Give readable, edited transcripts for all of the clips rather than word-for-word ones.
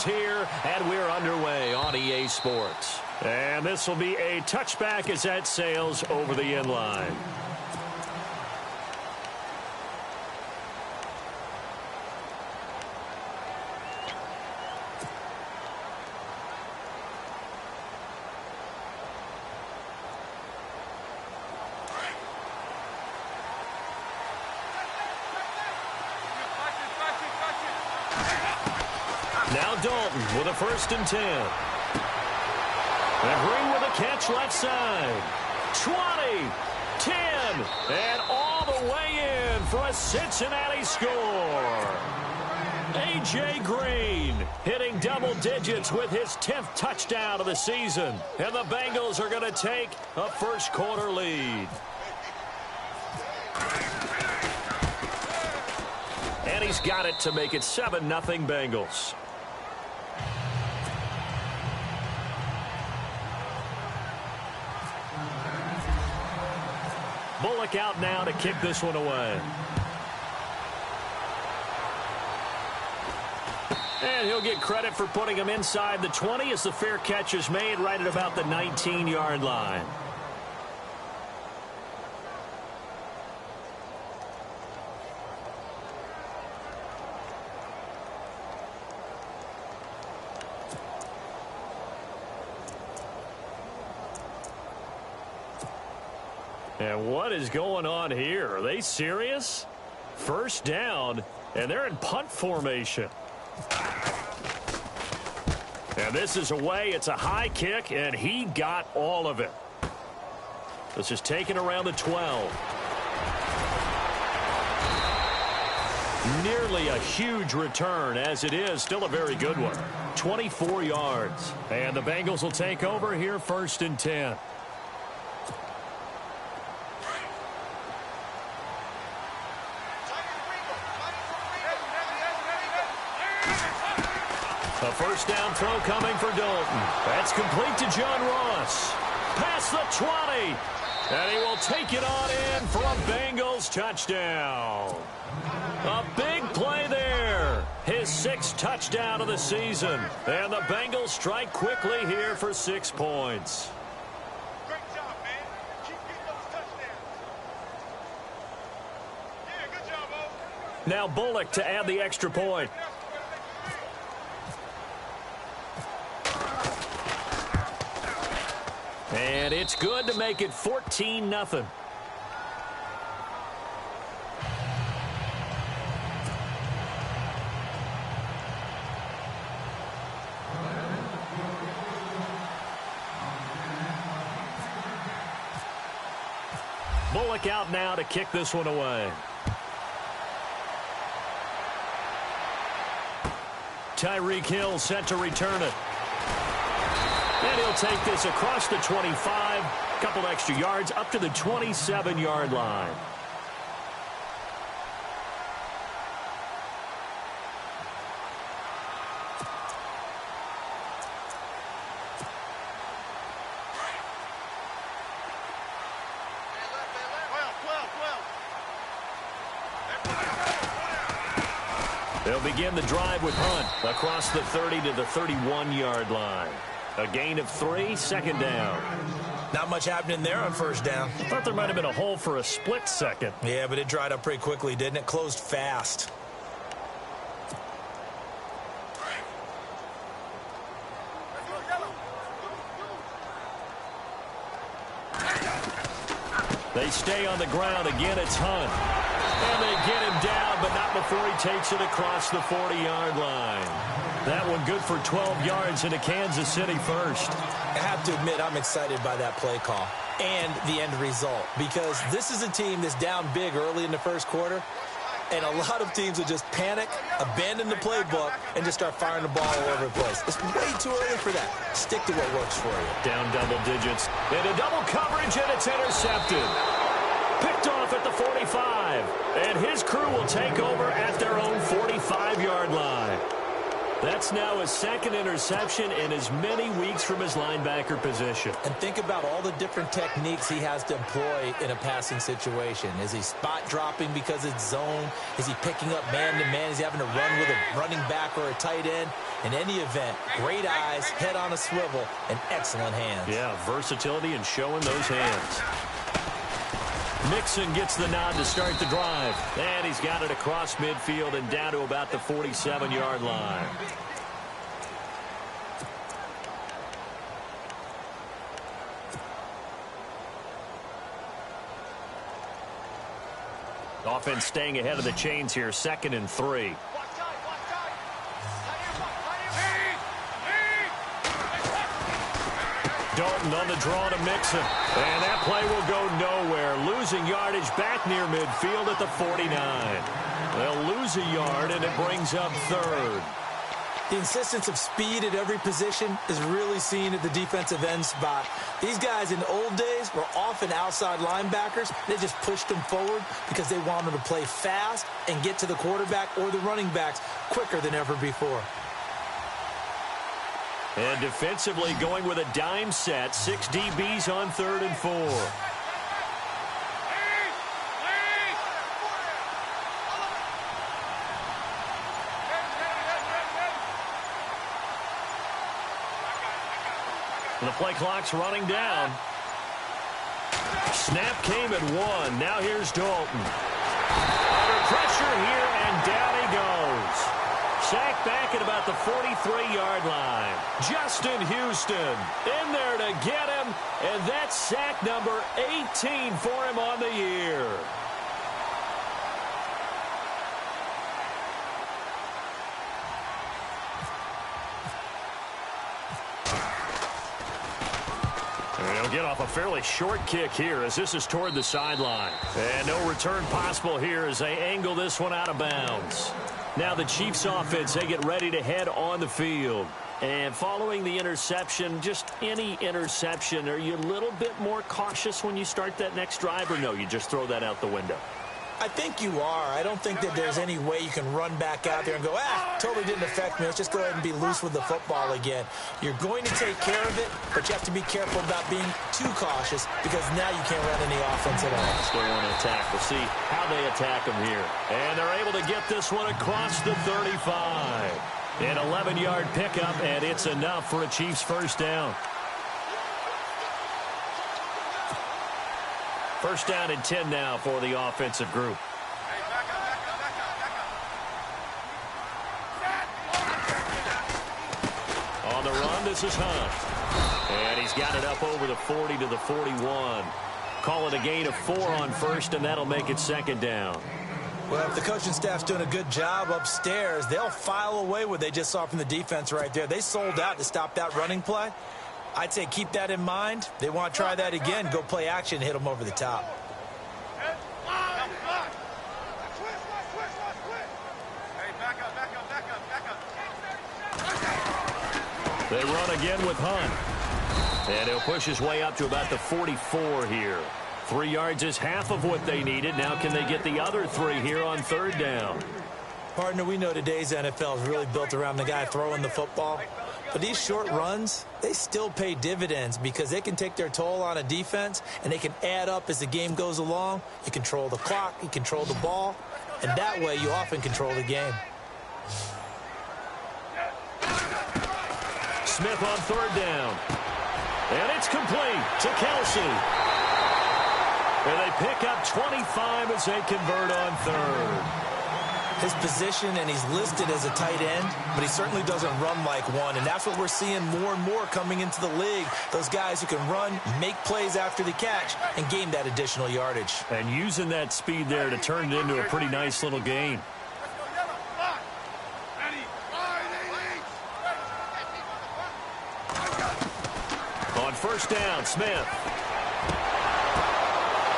is here, and we're underway on EA Sports. And this will be a touchback as that sails over the end line. Now Dalton with a 1st and 10. And Green with a catch left side. 20, 10, and all the way in for a Cincinnati score. A.J. Green hitting double digits with his 10th touchdown of the season. And the Bengals are going to take a first-quarter lead. And he's got it to make it 7-0 Bengals. Bullock out now to kick this one away. And he'll get credit for putting him inside the 20 as the fair catch is made right at about the 19-yard line. And what is going on here? Are they serious? First down, and they're in punt formation. And this is away. It's a high kick, and he got all of it. This is taken around the 12. Nearly a huge return, as it is still a very good one. 24 yards. And the Bengals will take over here 1st and 10. A first down throw coming for Dalton. That's complete to John Ross. Past the 20. And he will take it on in for a Bengals touchdown. A big play there. His 6th touchdown of the season. And the Bengals strike quickly here for 6 points. Great job, man. Keep getting those touchdowns. Yeah, good job, Bo. Now Bullock to add the extra point. And it's good to make it 14-0. Bullock out now to kick this one away. Tyreek Hill set to return it. And he'll take this across the 25, a couple extra yards up to the 27-yard line. They'll begin the drive with Hunt across the 30 to the 31-yard line. A gain of 3, 2nd down. Not much happening there on 1st down. Thought there might have been a hole for a split second. Yeah, but it dried up pretty quickly, didn't it? Closed fast. They stay on the ground. Again, it's Hunt. And they get him down, but not before he takes it across the 40-yard line. That one good for 12 yards into Kansas City first. I have to admit, I'm excited by that play call and the end result, because this is a team that's down big early in the 1st quarter, and a lot of teams will just panic, abandon the playbook, and just start firing the ball all over the place. It's way too early for that. Stick to what works for you. Down double digits. Into double coverage, and it's intercepted. Picked off at the 45. And his crew will take over at their own 45-yard line. That's now his second interception in as many weeks from his linebacker position. And think about all the different techniques he has to employ in a passing situation. Is he spot dropping because it's zone? Is he picking up man-to-man? Is he having to run with a running back or a tight end? In any event, great eyes, head on a swivel, and excellent hands. Yeah, versatility and showing those hands. Mixon gets the nod to start the drive. And he's got it across midfield and down to about the 47-yard line. Offense staying ahead of the chains here, 2nd and 3. Dalton on the draw to Mixon. And that play will go nowhere. Losing yardage back near midfield at the 49. They'll lose a yard, and it brings up 3rd. The insistence of speed at every position is really seen at the defensive end spot. These guys in the old days were often outside linebackers. They just pushed them forward because they wanted to play fast and get to the quarterback or the running backs quicker than ever before. And defensively going with a dime set. 6 DBs on 3rd and 4. The play clock's running down. Snap came at 1. Now here's Dalton. Under pressure here, and down he goes. Sacked back at about the 43-yard line. Justin Houston in there to get him, and that's sack number 18 for him on the year. He'll get off a fairly short kick here as this is toward the sideline. And no return possible here as they angle this one out of bounds. Now the Chiefs offense, they get ready to head on the field. And following the interception, just any interception, are you a little bit more cautious when you start that next drive, or no, you just throw that out the window? I think you are. I don't think that there's any way you can run back out there and go, totally didn't affect me. Let's just go ahead and be loose with the football again. You're going to take care of it, but you have to be careful about being too cautious because now you can't run any offense at all. Still want to attack. We'll see how they attack them here. And they're able to get this one across the 35. An 11-yard pickup, and it's enough for a Chiefs first down. First down and 10 now for the offensive group. On the run, this is Hunt. And he's got it up over the 40 to the 41. Call it a gain of 4 on first, and that'll make it 2nd down. Well, if the coaching staff's doing a good job upstairs, they'll file away what they just saw from the defense right there. They sold out to stop that running play. I'd say keep that in mind. They want to try that again, go play action, hit them over the top. They run again with Hunt. And he'll push his way up to about the 44 here. 3 yards is half of what they needed. Now can they get the other 3 here on 3rd down? Partner, we know today's NFL is really built around the guy throwing the football. But these short runs, they still pay dividends because they can take their toll on a defense and they can add up as the game goes along. You control the clock, you control the ball, and that way you often control the game. Smith on 3rd down. And it's complete to Kelsey. And they pick up 25 as they convert on 3rd. His position, and he's listed as a tight end, but he certainly doesn't run like one, and that's what we're seeing more and more coming into the league. Those guys who can run, make plays after the catch, and gain that additional yardage. And using that speed there to turn it into a pretty nice little gain. On 1st down, Smith.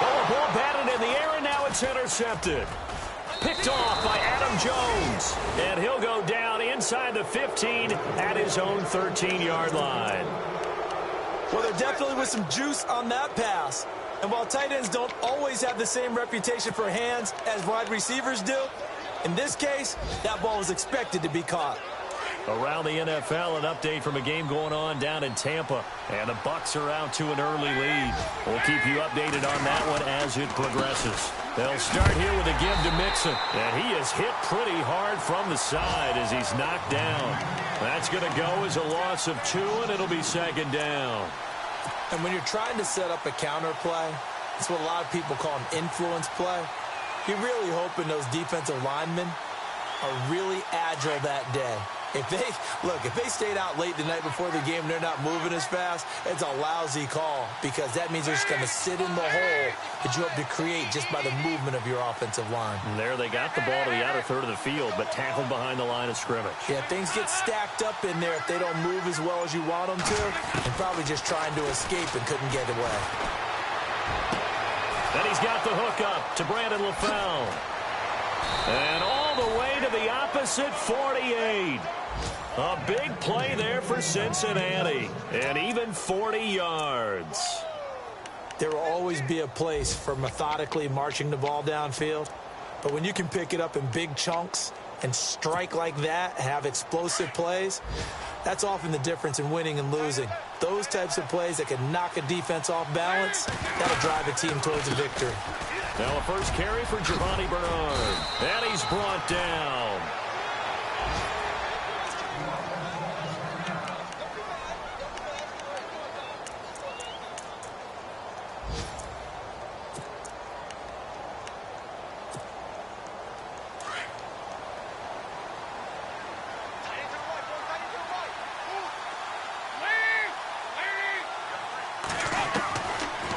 Oh, ball batted in the air, and now it's intercepted. Picked off by Adam Jones. And he'll go down inside the 15 at his own 13-yard line. Well, there definitely was some juice on that pass. And while tight ends don't always have the same reputation for hands as wide receivers do, in this case, that ball was expected to be caught. Around the NFL, an update from a game going on down in Tampa. And the Bucs are out to an early lead. We'll keep you updated on that one as it progresses. They'll start here with a give to Mixon. And he is hit pretty hard from the side as he's knocked down. That's going to go as a loss of 2, and it'll be second down. And when you're trying to set up a counter play, it's what a lot of people call an influence play. You're really hoping those defensive linemen are really agile that day. If they stayed out late the night before the game and they're not moving as fast, it's a lousy call because that means they're just going to sit in the hole that you hope to create just by the movement of your offensive line. And there they got the ball to the outer third of the field, but tackled behind the line of scrimmage. Yeah, things get stacked up in there if they don't move as well as you want them to, and probably just trying to escape and couldn't get away. Then he's got the hook up to Brandon LaFell. And all the way to the opposite 48. A big play there for Cincinnati. And even 40 yards. There will always be a place for methodically marching the ball downfield. But when you can pick it up in big chunks and strike like that, have explosive plays, that's often the difference in winning and losing. Those types of plays that can knock a defense off balance, that'll drive a team towards a victory. Now a first carry for Giovanni Bernard. And he's brought down.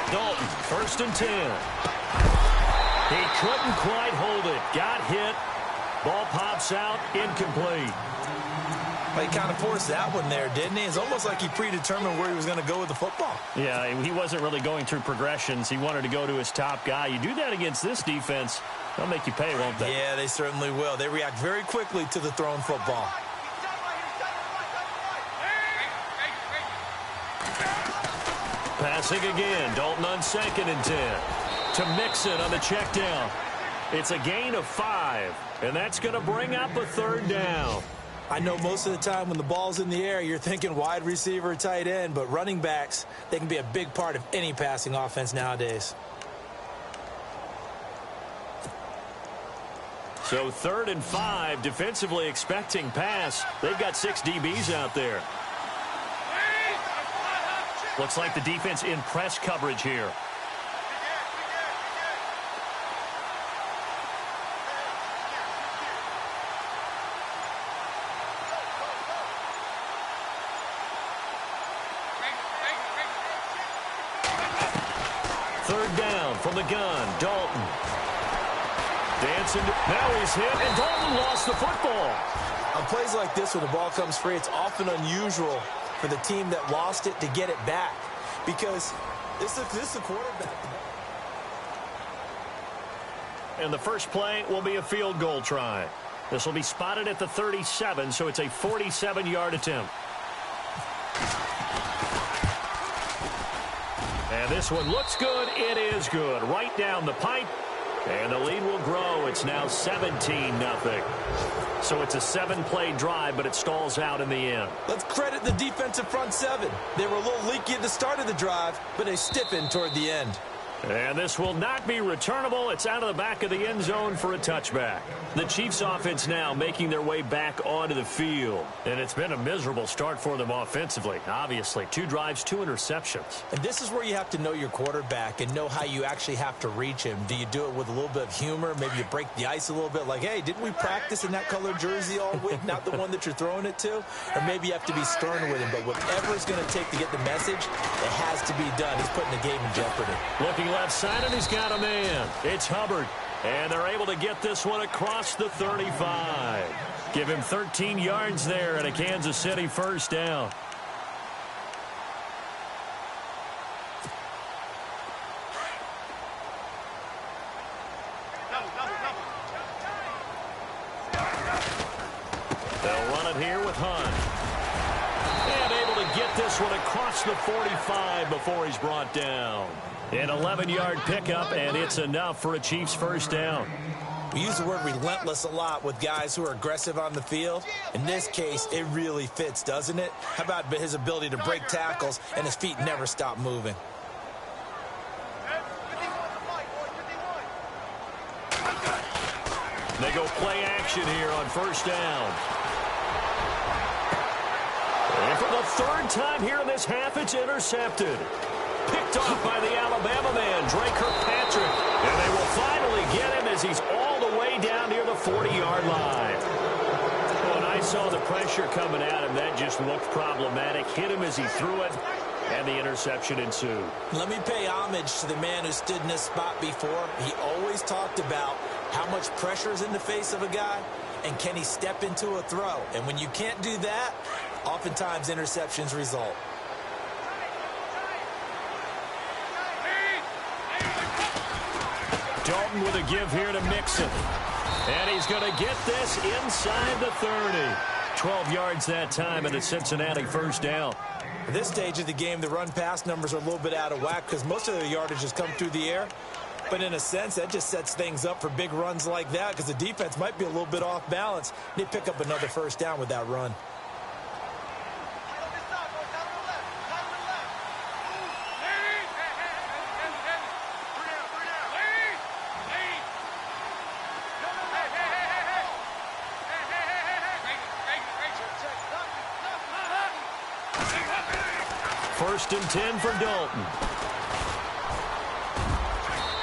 Dalton, 1st and 10. He couldn't quite hold it. Got hit. Ball pops out. Incomplete. Well, he kind of forced that one there, didn't he? It's almost like he predetermined where he was going to go with the football. Yeah, he wasn't really going through progressions. He wanted to go to his top guy. You do that against this defense, they'll make you pay, won't they? Yeah, they certainly will. They react very quickly to the thrown football. Passing again. Dalton on 2nd and 10. To Mixon on the check down. It's a gain of 5, and that's going to bring up a 3rd down. I know most of the time when the ball's in the air, you're thinking wide receiver, tight end, but running backs, they can be a big part of any passing offense nowadays. So 3rd and 5, defensively expecting pass. They've got 6 DBs out there. Looks like the defense in press coverage here. From the gun, Dalton. Dancing. Now he's hit, and Dalton lost the football. On plays like this, when the ball comes free, it's often unusual for the team that lost it to get it back because this is a quarterback. And the first play will be a field goal try. This will be spotted at the 37, so it's a 47-yard attempt. And this one looks good. It is good. Right down the pipe. And the lead will grow. It's now 17-0. So it's a 7-play drive, but it stalls out in the end. Let's credit the defensive front 7. They were a little leaky at the start of the drive, but they stiffened toward the end. And this will not be returnable. It's out of the back of the end zone for a touchback. The Chiefs offense now making their way back onto the field. And it's been a miserable start for them offensively. Obviously, 2 drives, 2 interceptions. And this is where you have to know your quarterback and know how you actually have to reach him. Do you do it with a little bit of humor? Maybe you break the ice a little bit like, hey, didn't we practice in that color jersey all week? Not the one that you're throwing it to? Or maybe you have to be stern with him. But whatever it's going to take to get the message, it has to be done. He's putting the game in jeopardy. Looking left side, and he's got a man. It's Hubbard. And they're able to get this one across the 35. Give him 13 yards there and a Kansas City first down. They'll run it here with Hunt. And able to get this one across the 45 before he's brought down. An 11-yard pickup, and it's enough for a Chiefs first down. We use the word relentless a lot with guys who are aggressive on the field. In this case, it really fits, doesn't it? How about his ability to break tackles and his feet never stop moving? They go play action here on first down. And for the third time here in this half, it's intercepted. Picked off by the Alabama man, Drake Kirkpatrick. And they will finally get him as he's all the way down near the 40-yard line. When I saw the pressure coming at him, that just looked problematic. Hit him as he threw it, and the interception ensued. Let me pay homage to the man who stood in this spot before. He always talked about how much pressure is in the face of a guy, and can he step into a throw? And when you can't do that, oftentimes interceptions result. Dalton with a give here to Mixon. And he's going to get this inside the 30. 12 yards that time, and a Cincinnati first down. At this stage of the game, the run-pass numbers are a little bit out of whack because most of their yardage has come through the air. But in a sense, that just sets things up for big runs like that because the defense might be a little bit off balance. They pick up another first down with that run. First and 10 for Dalton.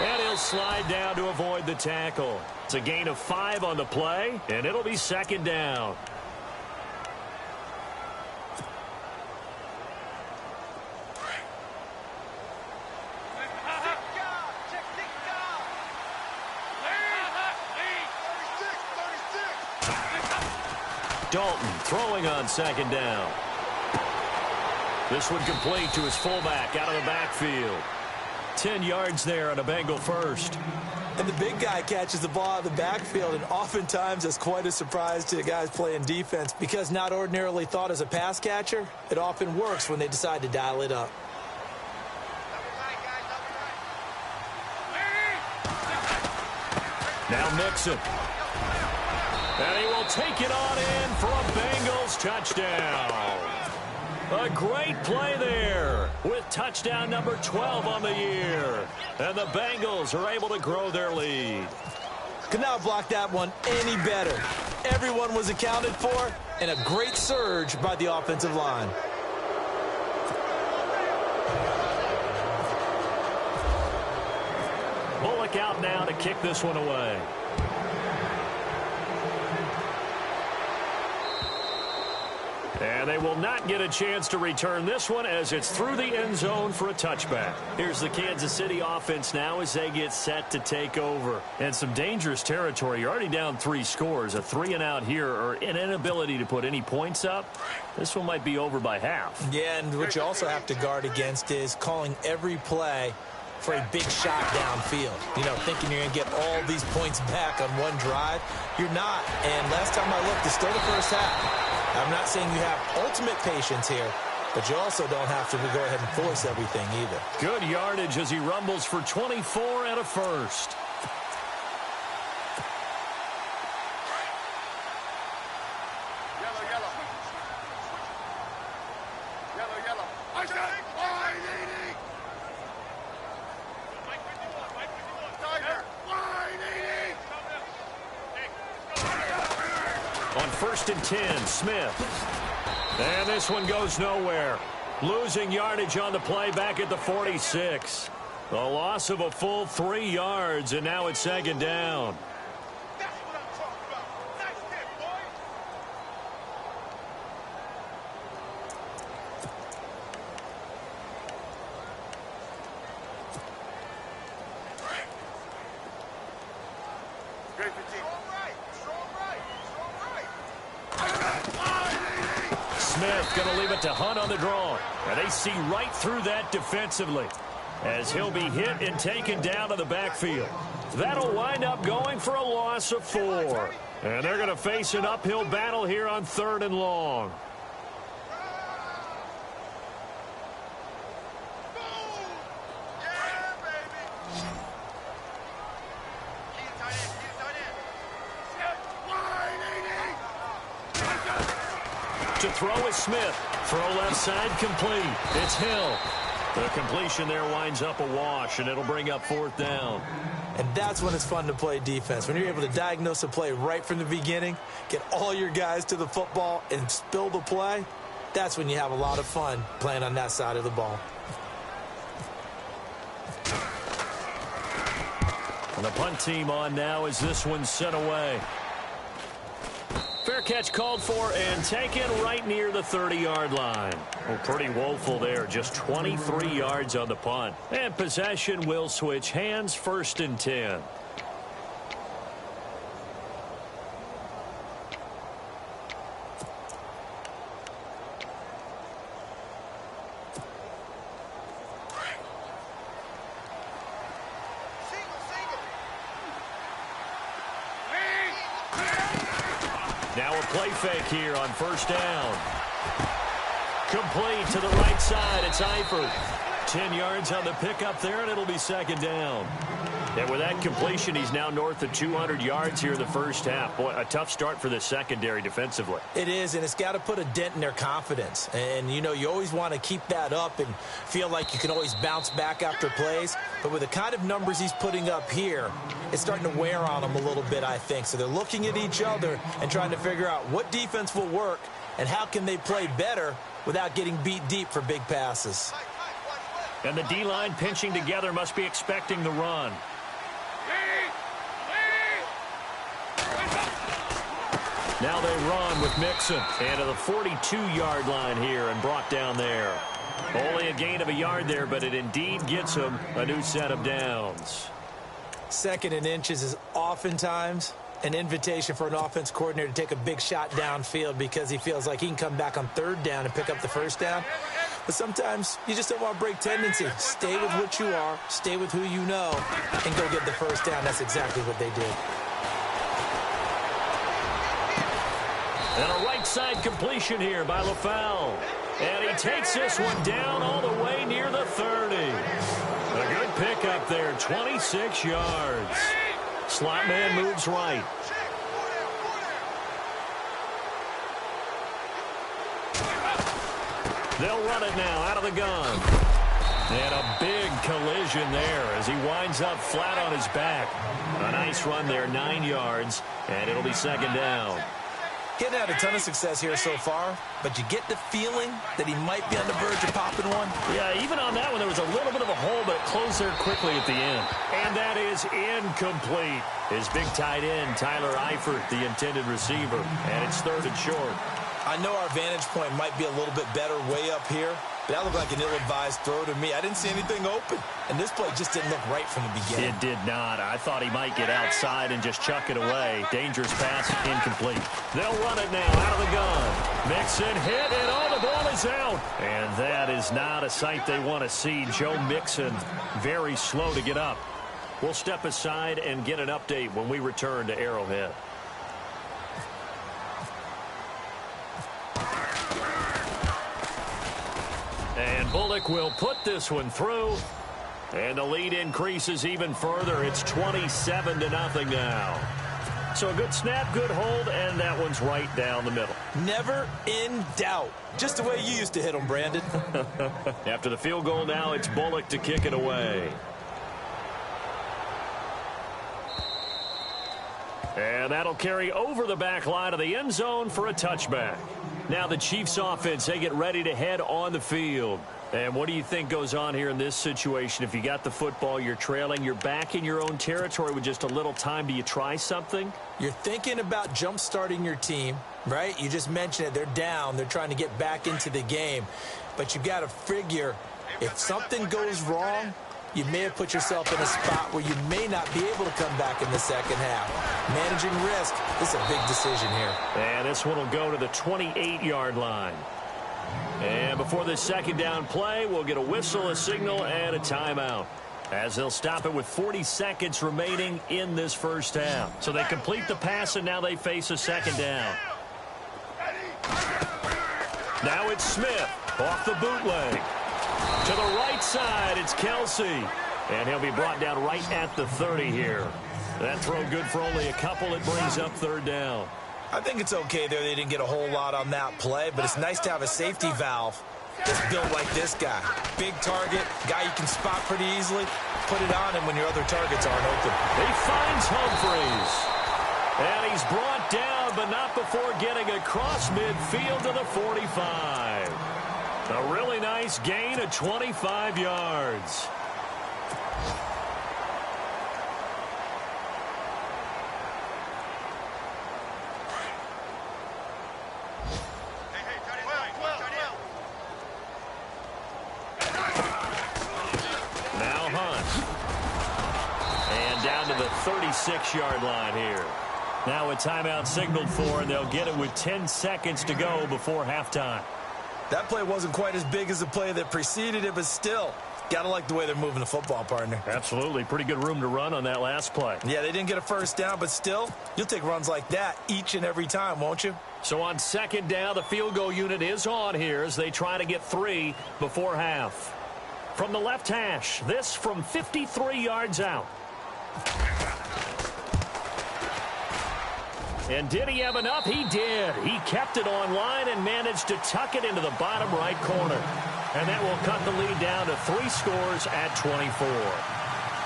And he'll slide down to avoid the tackle. It's a gain of 5 on the play, and it'll be second down. Dalton throwing on second down. This one complete to his fullback out of the backfield. 10 yards there on a Bengal first. And the big guy catches the ball out of the backfield, and oftentimes it's quite a surprise to the guys playing defense because not ordinarily thought as a pass catcher, it often works when they decide to dial it up. Now Mixon. And he will take it on in for a Bengals touchdown. A great play there with touchdown number 12 on the year. And the Bengals are able to grow their lead. Could not block that one any better. Everyone was accounted for, and a great surge by the offensive line. Bullock out now to kick this one away. And they will not get a chance to return this one as it's through the end zone for a touchback. Here's the Kansas City offense now as they get set to take over. And some dangerous territory. You're already down 3 scores. A 3-and-out here or an inability to put any points up. This one might be over by half. Yeah, and what you also have to guard against is calling every play for a big shot downfield. You know, thinking you're going to get all these points back on one drive. You're not. And last time I looked, it's still the first half. I'm not saying you have ultimate patience here, but you also don't have to go ahead and force everything either. Good yardage as he rumbles for 24 and a first. On first and 10, Smith. And this one goes nowhere. Losing yardage on the play back at the 46. A loss of a full 3 yards, and now it's second down. That's what I'm talking about. Nice hit, boy. Great fatigue. Smith going to leave it to Hunt on the draw. And they see right through that defensively as he'll be hit and taken down to the backfield. That'll wind up going for a loss of 4. And they're going to face an uphill battle here on 3rd and long. to throw is Smith. Throw left side complete. It's Hill. The completion there winds up a wash, and it'll bring up 4th down. And that's when it's fun to play defense. When you're able to diagnose a play right from the beginning, get all your guys to the football, and spill the play, that's when you have a lot of fun playing on that side of the ball. And the punt team on now as this one's sent away. Fair catch called for and taken right near the 30-yard line. Well, pretty woeful there. Just 23 yards on the punt. And possession will switch hands, 1st and 10. Now a play fake here on 1st down. Complete to the right side. It's Eifert. 10 yards on the pickup there, and it'll be 2nd down. And with that completion, he's now north of 200 yards here in the first half. Boy, a tough start for the secondary defensively. It is, and it's got to put a dent in their confidence. And, you know, you always want to keep that up and feel like you can always bounce back after plays. But with the kind of numbers he's putting up here, it's starting to wear on them a little bit, I think. So they're looking at each other and trying to figure out what defense will work and how can they play better without getting beat deep for big passes. And the D-line pinching together must be expecting the run. Now they run with Mixon. And to the 42-yard line here and brought down there. Only a gain of a yard there, but it indeed gets him a new set of downs. 2nd and inches is oftentimes an invitation for an offense coordinator to take a big shot downfield because he feels like he can come back on 3rd down and pick up the 1st down. But sometimes you just don't want to break tendency. Stay with what you are, stay with who you know, and go get the 1st down. That's exactly what they did. And a right side completion here by LaFell. And he takes this one down all the way near the 30. A good pickup there, 26 yards. Slot man moves right. They'll run it now out of the gun. And a big collision there as he winds up flat on his back. A nice run there, 9 yards, and it'll be 2nd down. Getting had a ton of success here so far, but you get the feeling that he might be on the verge of popping one. Yeah, even on that one, there was a little bit of a hole, but it closed there quickly at the end. And that is incomplete. His big tight end, Tyler Eifert, the intended receiver, and it's 3rd and short. I know our vantage point might be a little bit better way up here, but that looked like an ill-advised throw to me. I didn't see anything open, and this play just didn't look right from the beginning. It did not. I thought he might get outside and just chuck it away. Dangerous pass, incomplete. They'll run it now out of the gun. Mixon hit, and the ball is out. And that is not a sight they want to see. Joe Mixon very slow to get up. We'll step aside and get an update when we return to Arrowhead. And Bullock will put this one through. And the lead increases even further. It's 27-0 now. So a good snap, good hold, and that one's right down the middle. Never in doubt. Just the way you used to hit them, Brandon. After the field goal now, it's Bullock to kick it away. And that'll carry over the back line of the end zone for a touchback. Now the Chiefs offense, they get ready to head on the field. And what do you think goes on here in this situation? If you got the football, you're trailing, you're back in your own territory with just a little time. Do you try something? You're thinking about jump-starting your team, right? You just mentioned it. They're down. They're trying to get back into the game. But you've got to figure if something goes wrong, you may have put yourself in a spot where you may not be able to come back in the second half. Managing risk is a big decision here. And this one will go to the 28-yard line. And before this second down play, we'll get a whistle, a signal, and a timeout, as they'll stop it with 40 seconds remaining in this first half. So they complete the pass, and now they face a second down. Now it's Smith off the bootleg. To the right side, it's Kelsey. And he'll be brought down right at the 30 here. That throw good for only a couple. It brings up third down. I think it's okay there. They didn't get a whole lot on that play, but it's nice to have a safety valve that's built like this guy. Big target, guy you can spot pretty easily. Put it on him when your other targets aren't open. He finds Humphries. And he's brought down, but not before getting across midfield to the 45. A really nice gain of 25 yards. Now Hunt. And down to the 36-yard line here. Now a timeout signaled for, and they'll get it with 10 seconds to go before halftime. That play wasn't quite as big as the play that preceded it, but still, gotta like the way they're moving the football, partner. Absolutely. Pretty good room to run on that last play. Yeah, they didn't get a first down, but still, you'll take runs like that each and every time, won't you? So on second down, the field goal unit is on here as they try to get 3 before half. From the left hash, this from 53 yards out. And did he have enough? He did. He kept it on line and managed to tuck it into the bottom right corner. And that will cut the lead down to 3 scores at 24.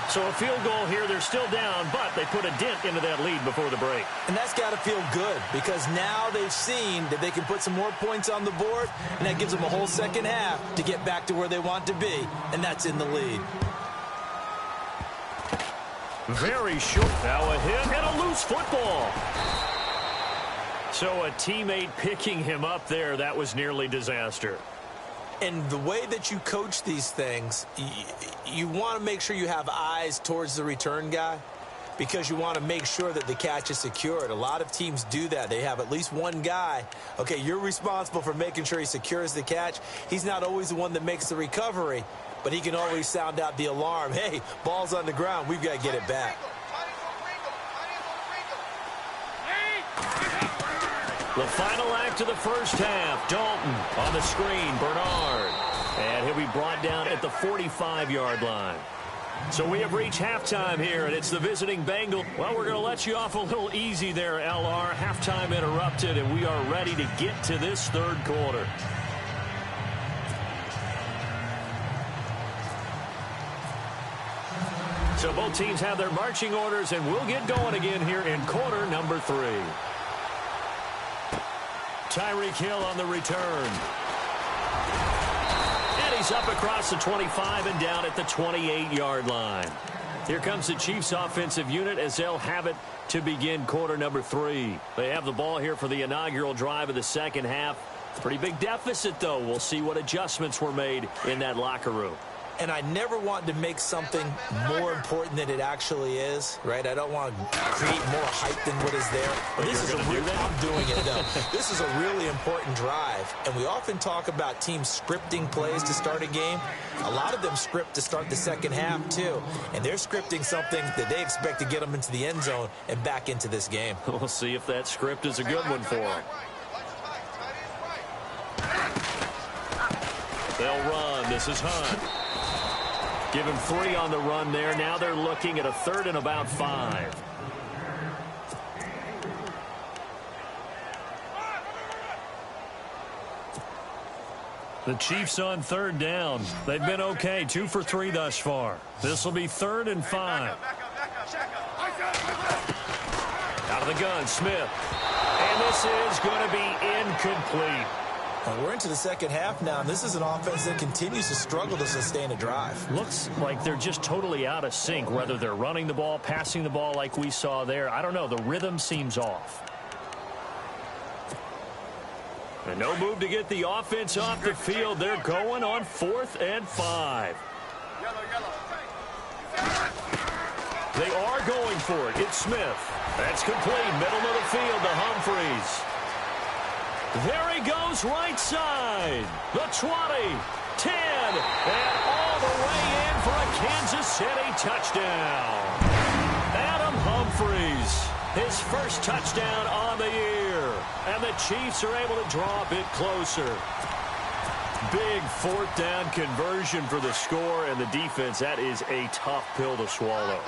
So a field goal here. They're still down, but they put a dent into that lead before the break. And that's got to feel good because now they've seen that they can put some more points on the board, and that gives them a whole second half to get back to where they want to be, and that's in the lead. Very short. Now a hit and a loose football. So a teammate picking him up there, that was nearly disaster. And the way that you coach these things, you want to make sure you have eyes towards the return guy because you want to make sure that the catch is secured. A lot of teams do that. They have at least one guy. Okay, you're responsible for making sure he secures the catch. He's not always the one that makes the recovery, but he can always sound out the alarm. Hey, ball's on the ground. We've got to get it back. The final act of the first half. Dalton on the screen. Bernard. And he'll be brought down at the 45-yard line. So we have reached halftime here, and it's the visiting Bengals. Well, we're going to let you off a little easy there, LR. Halftime interrupted, and we are ready to get to this third quarter. So both teams have their marching orders, and we'll get going again here in quarter number 3. Tyreek Hill on the return. And he's up across the 25 and down at the 28-yard line. Here comes the Chiefs offensive unit as they'll have it to begin quarter number 3. They have the ball here for the inaugural drive of the second half. Pretty big deficit, though. We'll see what adjustments were made in that locker room. And I never want to make something more important than it actually is, right? I don't want to create more hype than what is there. But this is I'm doing it, though. This is a really important drive. And we often talk about teams scripting plays to start a game. A lot of them script to start the second half, too. And they're scripting something that they expect to get them into the end zone and back into this game. We'll see if that script is a good one for them. They'll run. This is Hunt. Give him 3 on the run there. Now they're looking at a 3rd and about 5. The Chiefs on 3rd down. They've been okay. 2 for 3 thus far. This will be 3rd and 5. Out of the gun, Smith. And this is going to be incomplete. Well, we're into the second half now, and this is an offense that continues to struggle to sustain a drive. Looks like they're just totally out of sync, whether they're running the ball, passing the ball like we saw there. I don't know. The rhythm seems off. And no move to get the offense off the field. They're going on 4th and 5. They are going for it. It's Smith. That's complete. Middle of the field to Humphries. There he goes, right side. The 20, 10, and all the way in for a Kansas City touchdown. Adam Humphries, his first touchdown on the year. And the Chiefs are able to draw a bit closer. Big 4th down conversion for the score, and the defense, that is a tough pill to swallow.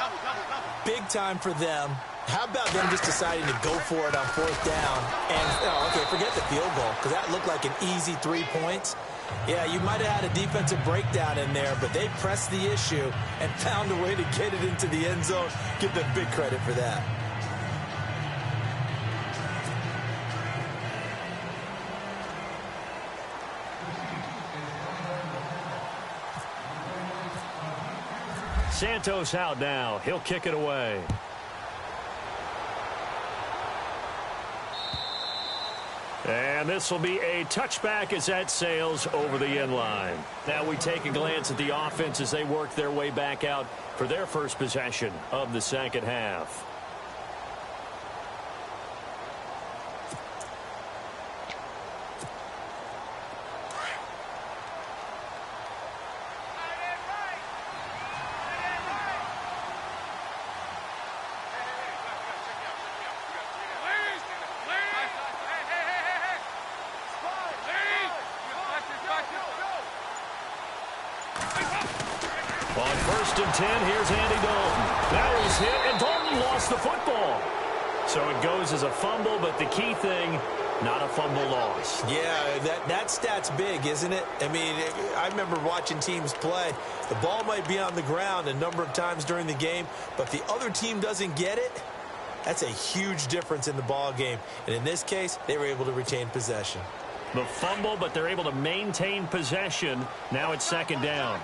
big time for them. How about them just deciding to go for it on 4th down? And, okay, forget the field goal, because that looked like an easy 3 points. Yeah, you might have had a defensive breakdown in there, but they pressed the issue and found a way to get it into the end zone. Give them big credit for that. Santos out now. He'll kick it away. And this will be a touchback as that sails over the end line. Now we take a glance at the offense as they work their way back out for their first possession of the second half. On 1st and 10, here's Andy Dalton. Now he's hit, and Dalton lost the football. So it goes as a fumble, but the key thing, not a fumble loss. Yeah, that stat's big, isn't it? I mean, I remember watching teams play. The ball might be on the ground a number of times during the game, but if the other team doesn't get it, that's a huge difference in the ball game. And in this case, they were able to retain possession. The fumble, but they're able to maintain possession. Now it's 2nd down.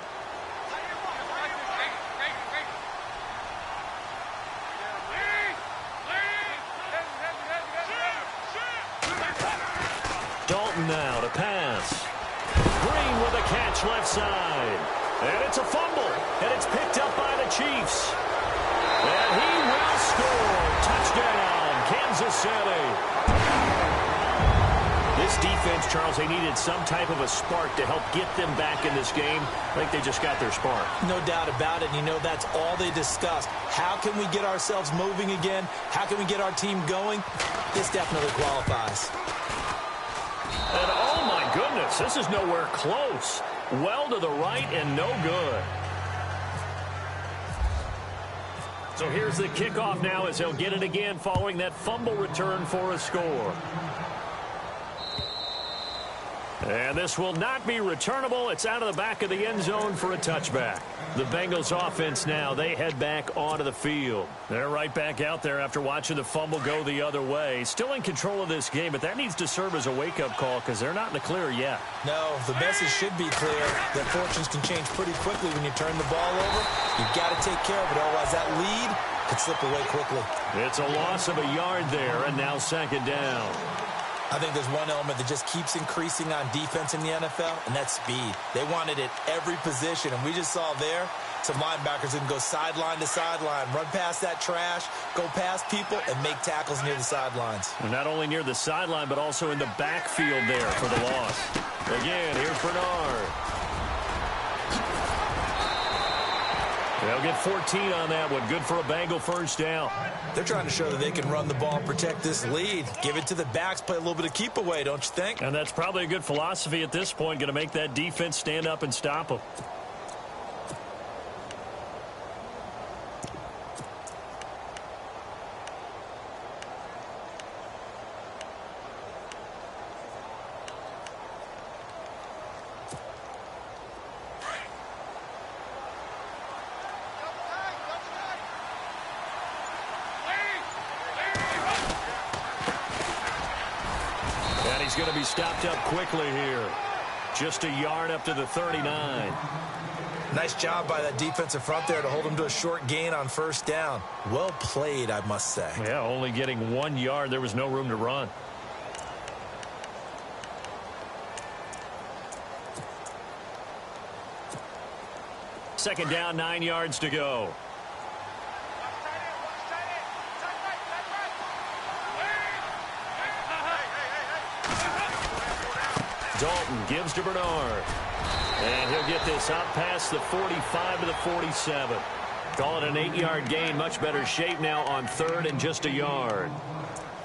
Dalton now to pass. Green with a catch left side. And it's a fumble. And it's picked up by the Chiefs. And he will score. Touchdown, Kansas City. This defense, Charles, they needed some type of a spark to help get them back in this game. I think they just got their spark. No doubt about it. You know, that's all they discussed. How can we get ourselves moving again? How can we get our team going? This definitely qualifies. And oh my goodness, this is nowhere close. Well to the right and no good. So here's the kickoff now as they'll get it again following that fumble return for a score. And this will not be returnable. It's out of the back of the end zone for a touchback. The Bengals offense now, they head back onto the field. They're right back out there after watching the fumble go the other way. Still in control of this game, but that needs to serve as a wake-up call because they're not in the clear yet. No, the message should be clear that fortunes can change pretty quickly when you turn the ball over. You've got to take care of it, otherwise that lead could slip away quickly. It's a loss of a yard there, and now 2nd down. I think there's one element that just keeps increasing on defense in the NFL, and that's speed. They want it at every position, and we just saw there some linebackers that can go sideline to sideline, run past that trash, go past people, and make tackles near the sidelines. And not only near the sideline, but also in the backfield there for the loss. Again, here's Bernard. They'll get 14 on that one. Good for a Bengal first down. They're trying to show that they can run the ball and protect this lead. Give it to the backs, play a little bit of keep away, don't you think? And that's probably a good philosophy at this point, going to make that defense stand up and stop them. He's going to be stopped up quickly here. Just a yard up to the 39. Nice job by that defensive front there to hold him to a short gain on 1st down. Well played, I must say. Yeah, only getting 1 yard. There was no room to run. Second down, 9 yards to go. Dalton gives to Bernard. And he'll get this out past the 45 to the 47. Call it an 8-yard gain. Much better shape now on 3rd and just a yard.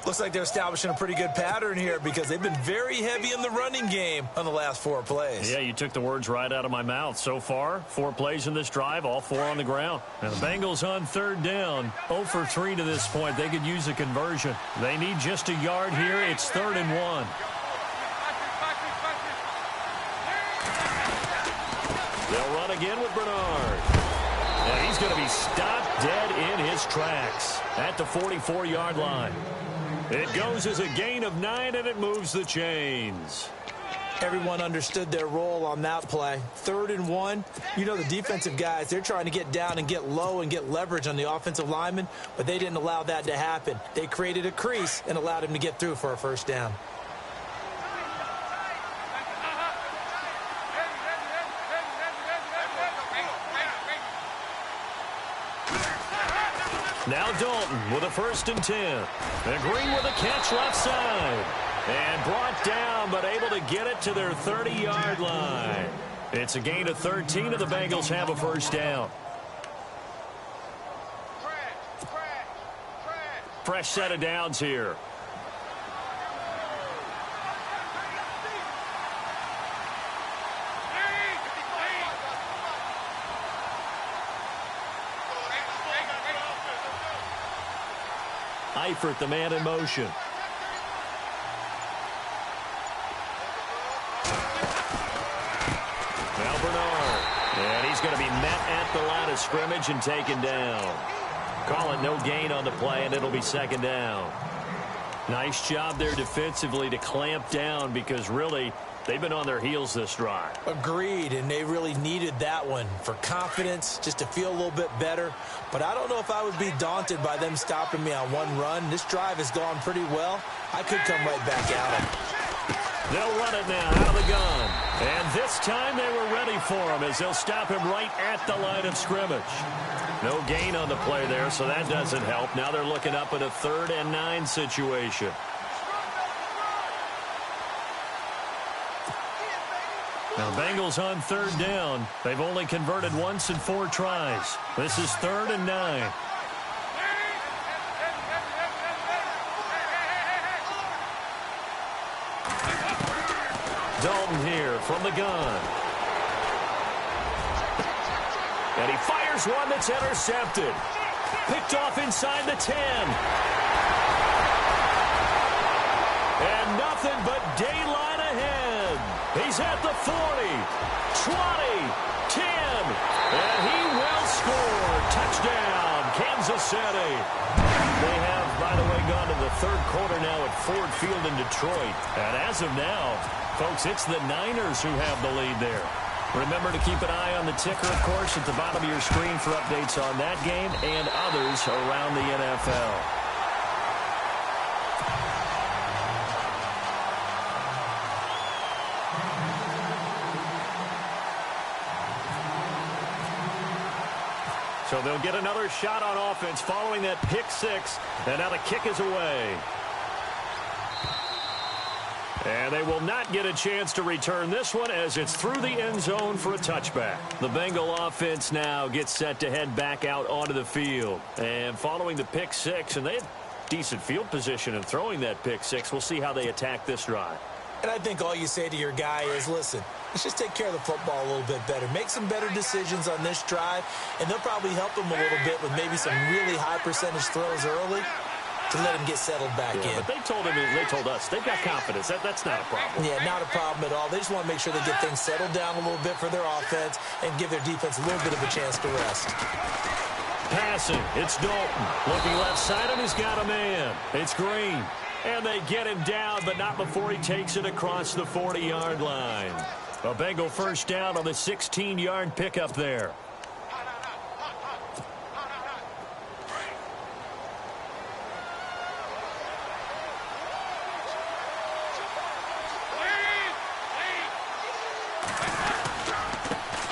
Looks like they're establishing a pretty good pattern here because they've been very heavy in the running game on the last 4 plays. Yeah, you took the words right out of my mouth. So far, 4 plays in this drive, all 4 on the ground. Now the Bengals on 3rd down, 0 for 3 to this point. They could use a conversion. They need just a yard here. It's 3rd and 1. They'll run again with Bernard. And he's going to be stopped dead in his tracks at the 44-yard line. It goes as a gain of 9, and it moves the chains. Everyone understood their role on that play. 3rd and 1. You know the defensive guys, they're trying to get down and get low and get leverage on the offensive lineman, but they didn't allow that to happen. They created a crease and allowed him to get through for a 1st down. Now Dalton with a 1st and 10. And Green with a catch left side. And brought down, but able to get it to their 30-yard line. It's a gain of 13, and the Bengals have a 1st down. Fresh set of downs here. Eifert, the man in motion. Now Bernard. And he's going to be met at the line of scrimmage and taken down. Call it no gain on the play, and it'll be 2nd down. Nice job there defensively to clamp down because really they've been on their heels this drive. Agreed, and they really needed that one for confidence, just to feel a little bit better. But I don't know if I would be daunted by them stopping me on 1 run. This drive has gone pretty well. I could come right back at it. They'll run it now out of the gun. And this time they were ready for him as they'll stop him right at the line of scrimmage. No gain on the play there, so that doesn't help. Now they're looking up at a 3rd and 9 situation. Now Bengals on 3rd down. They've only converted once in 4 tries. This is 3rd and 9. Dalton here from the gun. And he fires one that's intercepted. Picked off inside the 10. And nothing but daylight ahead. He's at the 40, 20, 10, and he will score. Touchdown, Kansas City. They have, by the way, gone to the 3rd quarter now at Ford Field in Detroit. And as of now, folks, it's the Niners who have the lead there. Remember to keep an eye on the ticker, of course, at the bottom of your screen for updates on that game and others around the NFL. So they'll get another shot on offense following that pick 6, and now the kick is away. And they will not get a chance to return this one as it's through the end zone for a touchback. The Bengal offense now gets set to head back out onto the field. And following the pick 6, and they had decent field position in throwing that pick 6, we'll see how they attack this drive. And I think all you say to your guy is, listen, let's just take care of the football a little bit better. Make some better decisions on this drive, and they'll probably help him a little bit with maybe some really high percentage throws early to let him get settled back in. But they told us, they've got confidence. That's not a problem. Yeah, not a problem at all. They just want to make sure they get things settled down a little bit for their offense and give their defense a little bit of a chance to rest. Passing, it's Dalton. Looking left side, and he's got a man. It's Green. And they get him down, but not before he takes it across the 40-yard line. A Bengal 1st down on the 16-yard pickup there.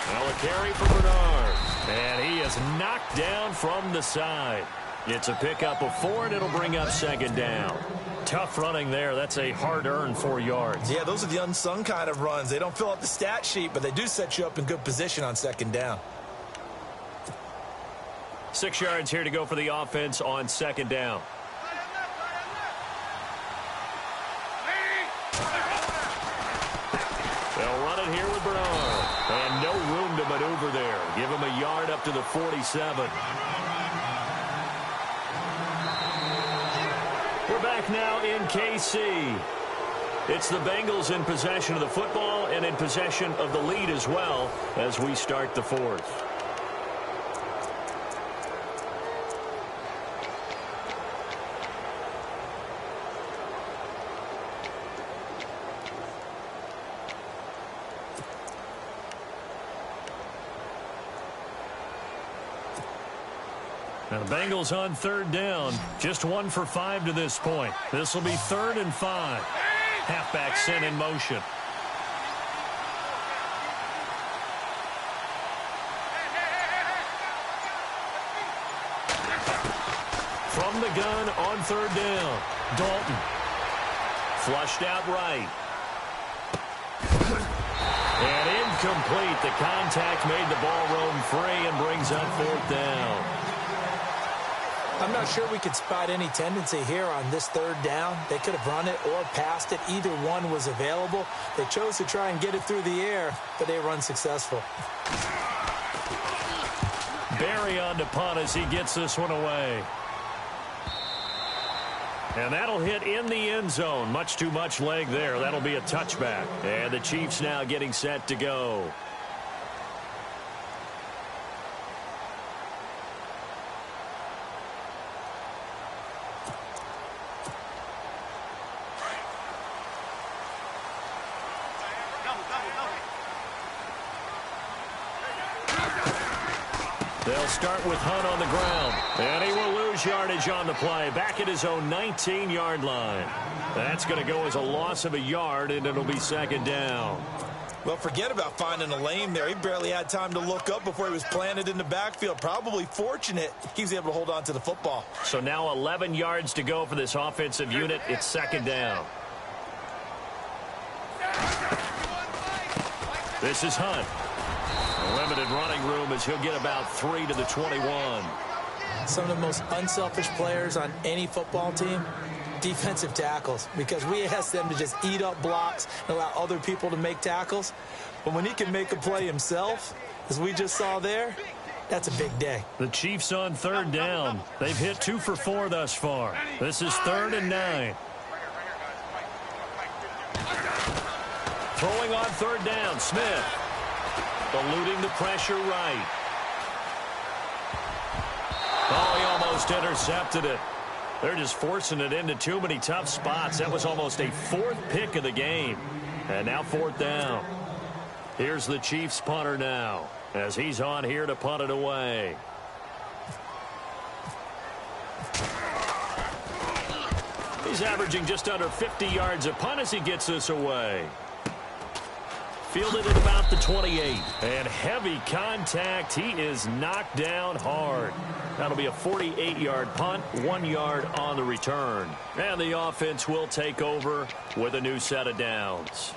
Now a carry for Bernard. And he is knocked down from the side. It's a pickup of 4, and it'll bring up 2nd down. Tough running there. That's a hard-earned 4 yards. Yeah, those are the unsung kind of runs. They don't fill up the stat sheet, but they do set you up in good position on 2nd down. 6 yards here to go for the offense on 2nd down. Bernard. And no room to maneuver there. Give him a yard up to the 47. We're back now in KC. It's the Bengals in possession of the football and in possession of the lead as well as we start the fourth. Now the Bengals on third down. Just 1 for 5 to this point. This will be 3rd and 5. Halfback sent in motion. From the gun on third down. Dalton. Flushed out right. And incomplete. The contact made the ball roam free and brings up 4th down. I'm not sure we could spot any tendency here on this 3rd down. They could have run it or passed it. Either one was available. They chose to try and get it through the air, but they were unsuccessful. Barry on to punt as he gets this one away. And that'll hit in the end zone. Much too much leg there. That'll be a touchback. And the Chiefs now getting set to go. They'll start with Hunt on the ground. And he will lose yardage on the play. Back at his own 19-yard line. That's going to go as a loss of a yard, and it'll be 2nd down. Well, forget about finding a lane there. He barely had time to look up before he was planted in the backfield. Probably fortunate he was able to hold on to the football. So now 11 yards to go for this offensive unit. It's 2nd down. This is Hunt. Limited running room as he'll get about 3 to the 21. Some of the most unselfish players on any football team, defensive tackles, because we ask them to just eat up blocks and allow other people to make tackles. But when he can make a play himself, as we just saw there, that's a big day. The Chiefs on 3rd down. They've hit 2 for 4 thus far. This is 3rd and 9. Throwing on 3rd down, Smith. Eluding the pressure right. Oh, he almost intercepted it. They're just forcing it into too many tough spots. That was almost a 4th pick of the game. And now 4th down. Here's the Chiefs punter now as he's on here to punt it away. He's averaging just under 50 yards a punt as he gets this away. Fielded at about the 28. And heavy contact. He is knocked down hard. That'll be a 48-yard punt, 1 yard on the return. And the offense will take over with a new set of downs.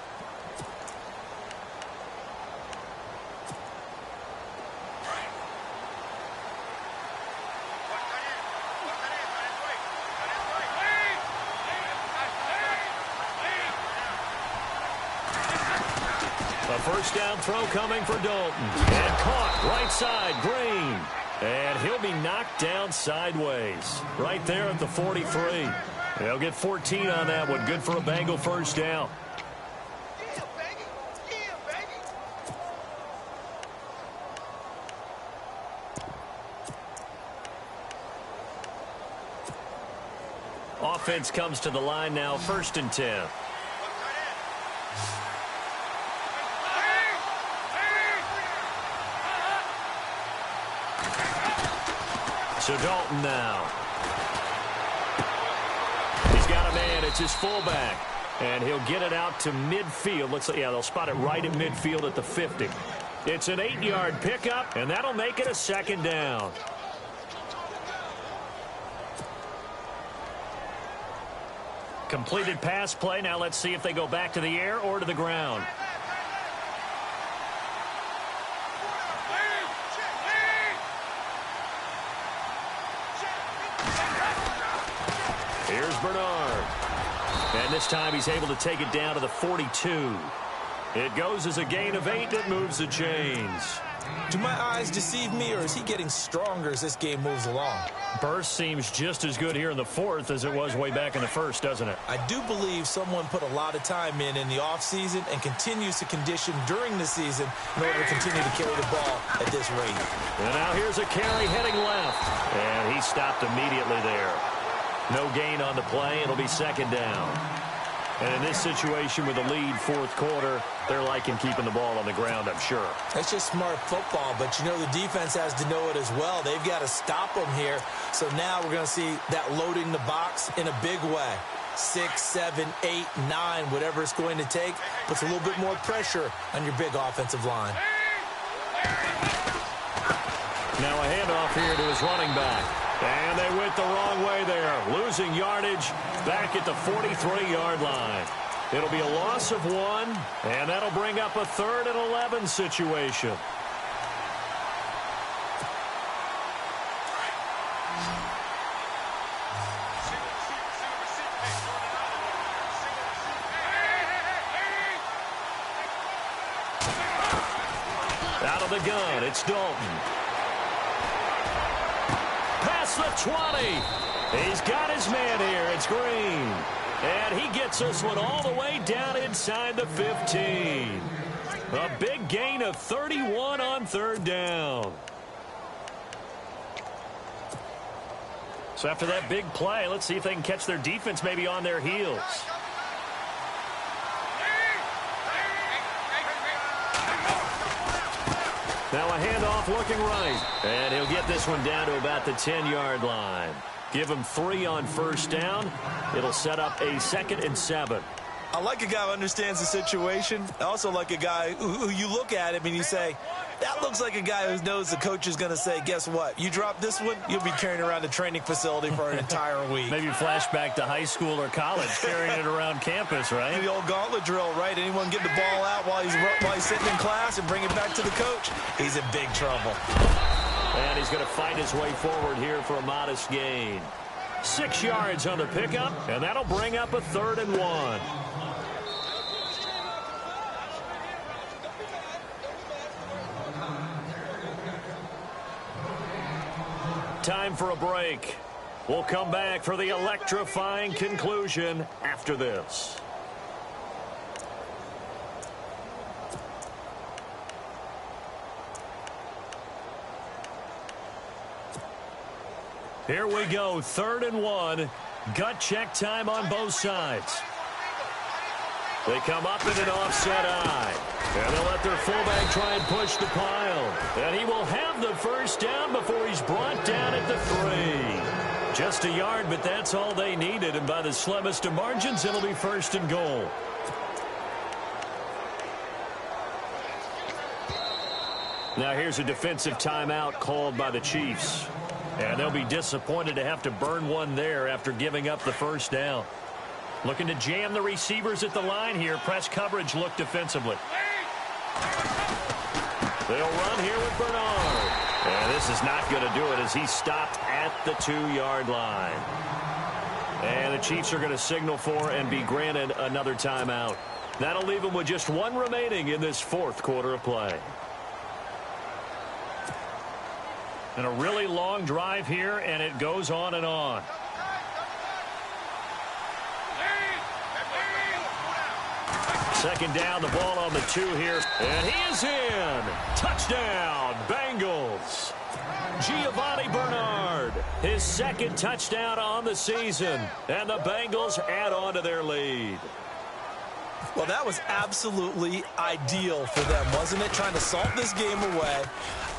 A first down throw coming for Dalton. And caught right side, Green. And he'll be knocked down sideways. Right there at the 43. They'll get 14 on that one. Good for a Bengal first down. Offense comes to the line now, 1st and 10. So Dalton now. He's got a man. It's his fullback. And he'll get it out to midfield. Looks like, yeah, they'll spot it right at midfield at the 50. It's an 8-yard pickup, and that'll make it a 2nd down. Completed pass play. Now let's see if they go back to the air or to the ground. Here's Bernard. And this time he's able to take it down to the 42. It goes as a gain of 8. It moves the chains. Do my eyes deceive me, or is he getting stronger as this game moves along? Burst seems just as good here in the fourth as it was way back in the first, doesn't it? I do believe someone put a lot of time in the offseason and continues to condition during the season in order to continue to carry the ball at this rate. And now here's a carry heading left. And he stopped immediately there. No gain on the play. It'll be second down. And in this situation with the lead fourth quarter, they're liking keeping the ball on the ground, I'm sure. That's just smart football, but you know the defense has to know it as well. They've got to stop them here. So now we're going to see that loading the box in a big way. 6, 7, 8, 9, whatever it's going to take, puts a little bit more pressure on your big offensive line. Now a handoff here to his running back. And they went the wrong way there, losing yardage back at the 43-yard line. It'll be a loss of 1, and that'll bring up a 3rd and 11 situation. Out of the gun, it's Dalton. Past the 20. He's got his man here. It's Green. And he gets this one all the way down inside the 15. A big gain of 31 on 3rd down. So after that big play, let's see if they can catch their defense maybe on their heels. Now a handoff looking right. And he'll get this one down to about the 10-yard line. Give him 3 on 1st down. It'll set up a 2nd and 7. I like a guy who understands the situation. I also like a guy who you look at him and you say, that looks like a guy who knows the coach is going to say, guess what? You drop this one, you'll be carrying around the training facility for an entire week. Maybe flashback to high school or college, carrying it around campus, right? The old gauntlet drill, right? Anyone get the ball out while he's sitting in class and bring it back to the coach? He's in big trouble. And he's going to fight his way forward here for a modest gain. 6 yards on the pickup, and that'll bring up a 3rd and 1. Time for a break. We'll come back for the electrifying conclusion after this. Here we go, 3rd and 1. Gut check time on both sides. They come up in an offset eye. And they'll let their fullback try and push the pile. And he will have the 1st down before he's brought down at the 3. Just a yard, but that's all they needed. And by the slimmest of margins, it'll be 1st and goal. Now here's a defensive timeout called by the Chiefs. And they'll be disappointed to have to burn one there after giving up the 1st down. Looking to jam the receivers at the line here. Press coverage look defensively. They'll run here with Bernard. And this is not going to do it as he stopped at the 2-yard line. And the Chiefs are going to signal for and be granted another timeout. That'll leave them with just 1 remaining in this 4th quarter of play. And a really long drive here, and it goes on and on. Second down, the ball on the 2 here. And he is in. Touchdown, Bengals. Giovanni Bernard, his 2nd touchdown on the season. And the Bengals add on to their lead. Well, that was absolutely ideal for them, wasn't it? Trying to salt this game away.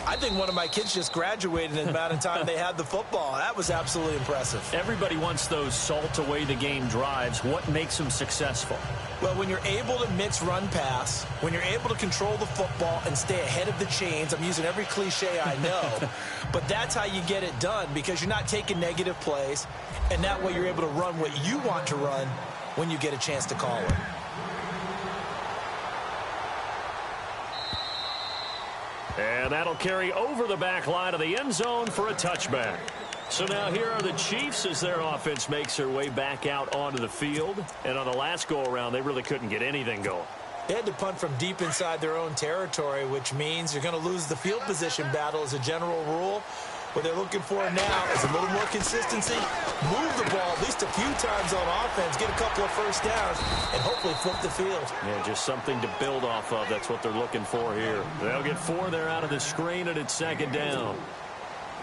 I think one of my kids just graduated in the amount of time they had the football. That was absolutely impressive. Everybody wants those salt-away-the-game drives. What makes them successful? Well, when you're able to mix run-pass, when you're able to control the football and stay ahead of the chains, I'm using every cliche I know, but that's how you get it done because you're not taking negative plays, and that way you're able to run what you want to run when you get a chance to call it. And that'll carry over the back line of the end zone for a touchback. So now here are the Chiefs as their offense makes their way back out onto the field. And on the last go-around, they really couldn't get anything going. They had to punt from deep inside their own territory, which means you're going to lose the field position battle as a general rule. What they're looking for now is a little more consistency, move the ball at least a few times on offense, get a couple of first downs, and hopefully flip the field. Yeah, just something to build off of. That's what they're looking for here. They'll get 4 there out of the screen, and it's 2nd down.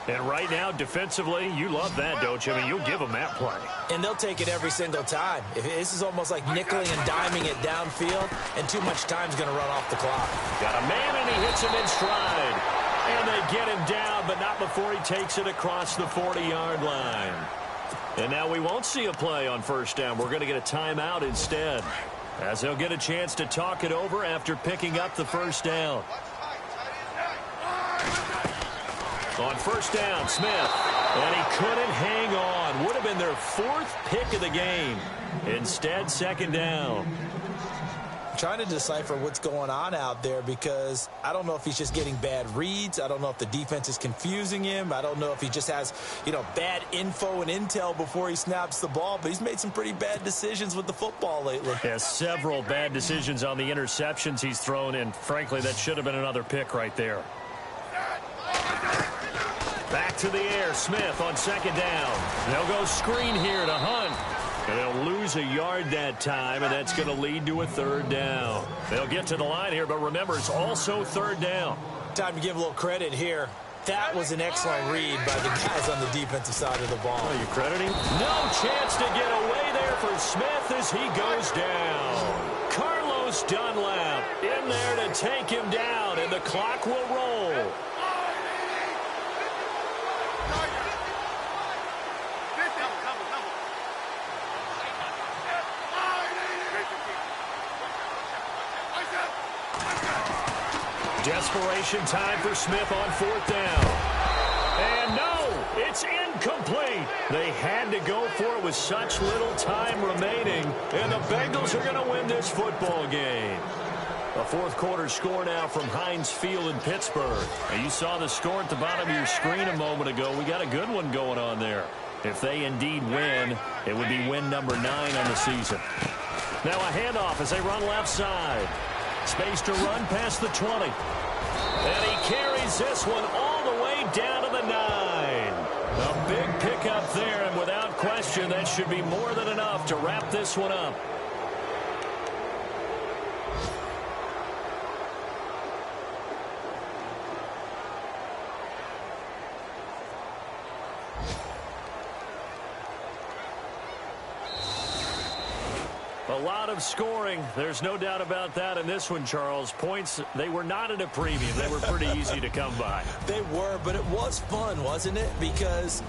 And right now, defensively, you love that, don't you? I mean, you'll give them that play. And they'll take it every single time. This is almost like nickeling and diming it downfield, and too much time's going to run off the clock. Got a man, and he hits him in stride. And they get him down, but not before he takes it across the 40-yard line. And now we won't see a play on 1st down. We're going to get a timeout instead, as they'll get a chance to talk it over after picking up the 1st down. On 1st down, Smith, and he couldn't hang on. Would have been their 4th pick of the game. Instead, 2nd down. Trying to decipher what's going on out there, because I don't know if he's just getting bad reads. I don't know if the defense is confusing him. I don't know if he just has, bad info and intel before he snaps the ball, but he's made some pretty bad decisions with the football lately. Has several bad decisions on the interceptions he's thrown, and frankly, that should have been another pick right there. Back to the air, Smith on 2nd down. They'll go screen here to Hunt. And they'll lose a yard that time, and that's going to lead to a 3rd down. They'll get to the line here, but remember, it's also 3rd down. Time to give a little credit here. That was an excellent read by the guys on the defensive side of the ball. Are you crediting? No chance to get away there for Smith as he goes down. Carlos Dunlap in there to take him down, and the clock will roll. Desperation time for Smith on 4th down. And no, it's incomplete. They had to go for it with such little time remaining, and the Bengals are going to win this football game. A 4th quarter score now from Heinz Field in Pittsburgh. And you saw the score at the bottom of your screen a moment ago. We got a good one going on there. If they indeed win, it would be win number 9 on the season. Now a handoff as they run left side. Space to run past the 20. And he carries this one all the way down to the 9. A big pickup there, and without question, that should be more than enough to wrap this one up. A lot of scoring. There's no doubt about that in this one, Charles. Points, they were not at a premium. They were pretty easy to come by. They were, but it was fun, wasn't it? Because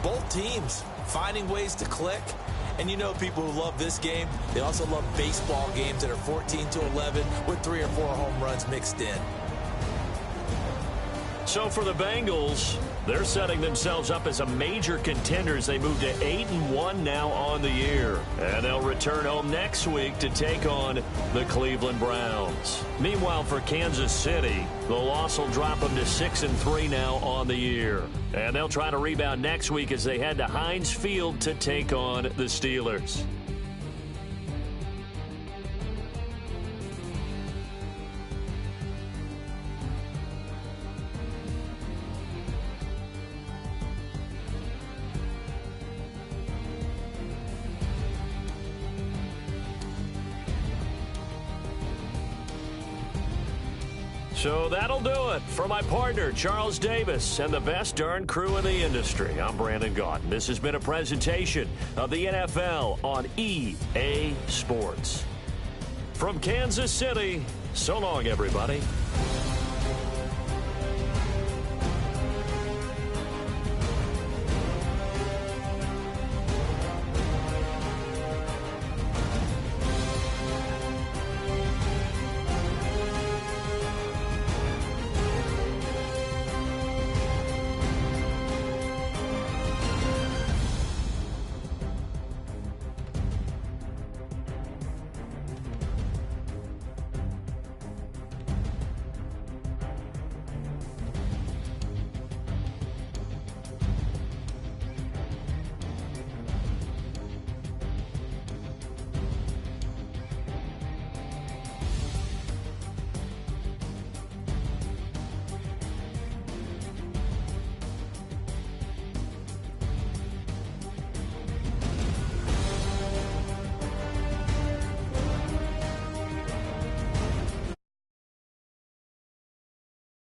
both teams finding ways to click. And people who love this game, they also love baseball games that are 14-11 with 3 or 4 home runs mixed in. So for the Bengals, they're setting themselves up as a major contender as they move to 8-1 now on the year. And they'll return home next week to take on the Cleveland Browns. Meanwhile, for Kansas City, the loss will drop them to 6-3 now on the year. And they'll try to rebound next week as they head to Heinz Field to take on the Steelers. So that'll do it. For my partner, Charles Davis, and the best darn crew in the industry, I'm Brandon Gaudin. This has been a presentation of the NFL on EA Sports. From Kansas City, so long, everybody.